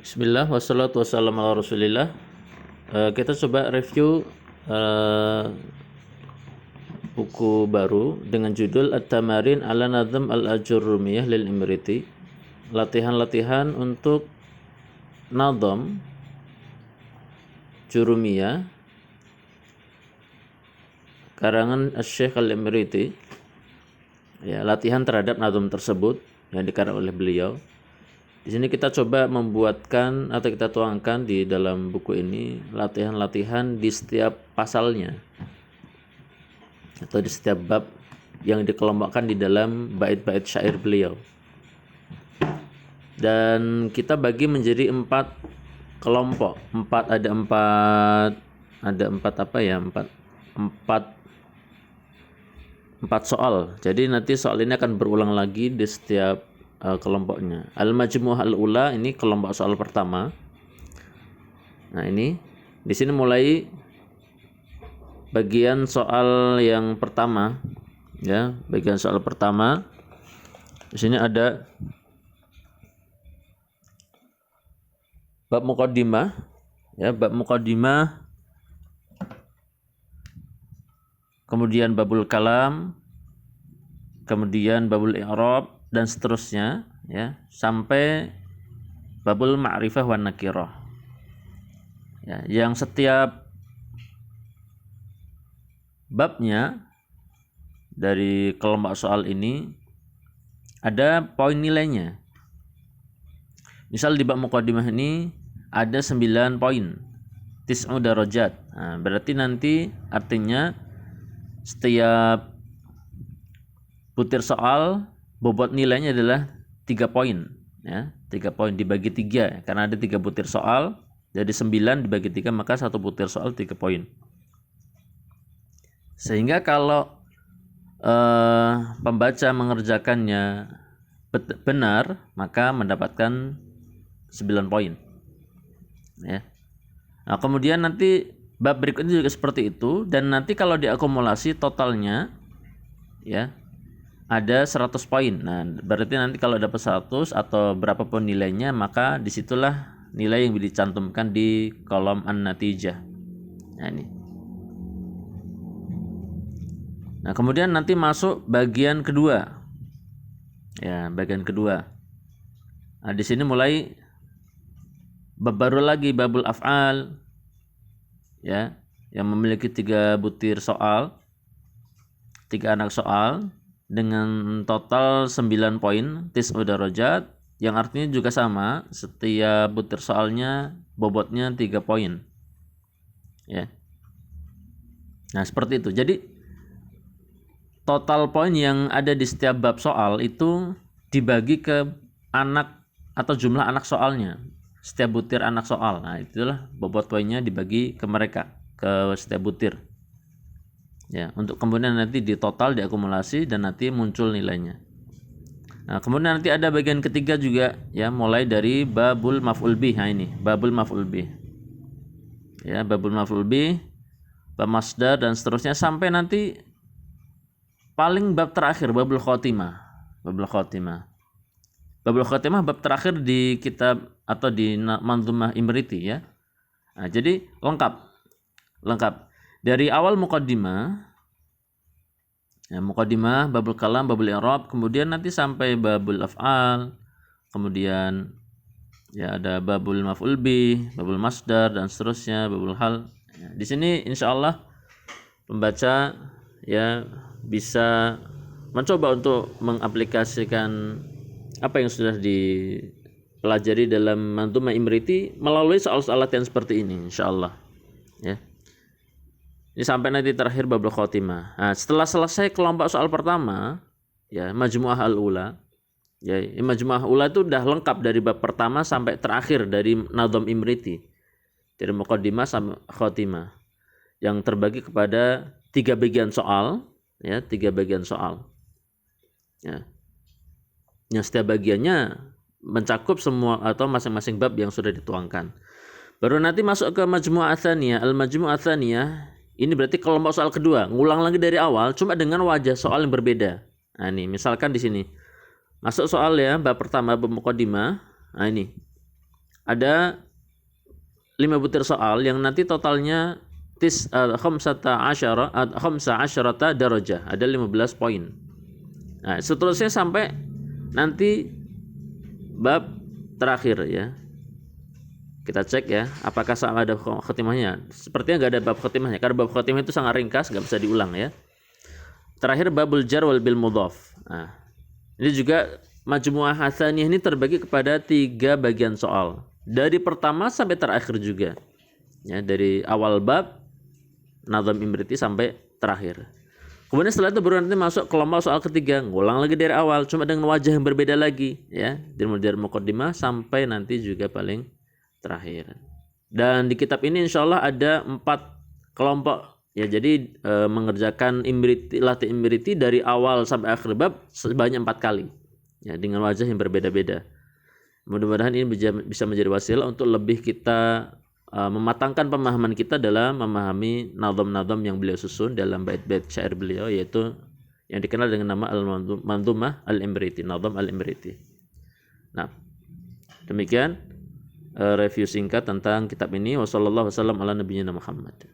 Bismillah, wassalatu wassalamu ala rasulillah. Kita coba review buku baru dengan judul At-Tamarin ala Nazm al-Ajurrumiyah lil Imriti. Latihan-latihan untuk nazam Jurumiyah karangan Asy-Syaikh Al-Imriti. Ya, latihan terhadap nazam tersebut yang dikarang oleh beliau. Di sini kita coba membuatkan atau kita tuangkan di dalam buku ini latihan-latihan di setiap pasalnya atau di setiap bab yang dikelompokkan di dalam bait-bait syair beliau. Dan kita bagi menjadi 4 kelompok. Ada empat soal. Jadi nanti soal ini akan berulang lagi di setiap kelompoknya. Al-Majmu'ah al-Ula ini kelompok soal pertama. Nah, ini di sini mulai bagian soal yang pertama, ya, bagian soal pertama. Di sini ada bab muqaddimah, ya, bab muqaddimah. Kemudian babul kalam, kemudian babul i'rab dan seterusnya, ya, sampai babul ma'rifah wan nakirah. Ya, yang setiap babnya dari kelompok soal ini ada poin nilainya. Misal di bab muqaddimah ini ada 9 poin, 9 darajat. Nah, berarti nanti artinya setiap butir soal bobot nilainya adalah 3 poin, ya, 3 poin dibagi 3 karena ada 3 butir soal, jadi 9 dibagi 3 maka 1 butir soal 3 poin. Sehingga kalau pembaca mengerjakannya benar maka mendapatkan 9 poin, ya. Nah, kemudian nanti bab berikutnya juga seperti itu, dan nanti kalau diakumulasi totalnya, ya, ada 100 poin. Nah, berarti nanti kalau dapat 100 atau berapapun nilainya, maka disitulah nilai yang dicantumkan di kolom an-natijah. Nah, ini. Nah, kemudian nanti masuk bagian kedua. Ya, bagian kedua. Nah, di sini mulai bab baru lagi, babul af'al, ya, yang memiliki 3 butir soal, 3 anak soal, dengan total 9 poin, 9 darajat, yang artinya juga sama, setiap butir soalnya bobotnya 3 poin. Ya. Nah, seperti itu. Jadi total poin yang ada di setiap bab soal itu dibagi ke anak atau jumlah anak soalnya. Setiap butir anak soal. Nah, itulah bobot poinnya dibagi ke mereka, ke setiap butir. Ya, untuk kemudian nanti ditotal, diakumulasi, dan nanti muncul nilainya. Nah, kemudian nanti ada bagian ketiga juga, ya, mulai dari babul maf'ul bih. Nah, ini babul maf'ul bih, ya, babul maf'ul bih, bab masdar dan seterusnya sampai nanti paling bab terakhir, babul khotimah. Babul khotimah bab terakhir di kitab atau di Manzumah Imriti, ya. Nah, jadi lengkap dari awal muqaddimah, ya, muqaddimah, babul kalam, babul i'rab, kemudian nanti sampai babul af'al, kemudian, ya, ada babul maf'ul bih, babul masdar dan seterusnya, babul hal. Ya, di sini insyaallah pembaca, ya, bisa mencoba untuk mengaplikasikan apa yang sudah dipelajari dalam Manzumah Imriti melalui soal-soal latihan seperti ini insyaallah, ya. Ini sampai nanti terakhir babul khotimah. Nah, setelah selesai kelompok soal pertama, ya, Majmu'ah al-Ula, ya, Majmu'ah al-Ula itu udah lengkap dari bab pertama sampai terakhir dari Nazm Imriti, dari muqaddimah sampai khotimah, yang terbagi kepada 3 bagian soal, ya, 3 bagian soal, ya, yang setiap bagiannya mencakup semua atau masing-masing bab yang sudah dituangkan. Baru nanti masuk ke Majmu'ah Tsaniyah. Al-Majmu'ah Tsaniyah ini berarti kelompok soal kedua, ngulang lagi dari awal cuma dengan wajah soal yang berbeda. Nah, ini misalkan di sini masuk soal, ya, bab pertama, bab muqaddimah. Nah, ini ada 5 butir soal yang nanti totalnya khamsata asyarata darajah, ada 15 poin. Nah, seterusnya sampai nanti bab terakhir ya. Kita cek ya, apakah ada khotimahnya. Sepertinya nggak ada bab khotimahnya, karena bab khotimah itu sangat ringkas, nggak bisa diulang ya. Terakhir babul jar wal bil mudhaf. Nah, ini juga majmu'ah hasaniyah ini terbagi kepada 3 bagian soal. Dari pertama sampai terakhir juga. Ya, dari awal bab Nazam Imriti sampai terakhir. Kemudian setelah itu baru nanti masuk kelompok soal ketiga, ngulang lagi dari awal, cuma dengan wajah yang berbeda lagi ya, dari muqaddimah sampai nanti juga paling terakhir. Dan di kitab ini insya Allah ada 4 kelompok ya, jadi mengerjakan latih imriti dari awal sampai akhir bab sebanyak 4 kali ya, dengan wajah yang berbeda-beda. Mudah-mudahan ini bisa menjadi wasilah untuk lebih kita mematangkan pemahaman kita dalam memahami nazam-nazam yang beliau susun dalam bait-bait syair beliau, yaitu yang dikenal dengan nama Al-Manzumah Al-Imriti, Nazam Al-Imriti. Nah, demikian review singkat tentang kitab ini. Wassallallahu wasallam ala nabiyyina Muhammad.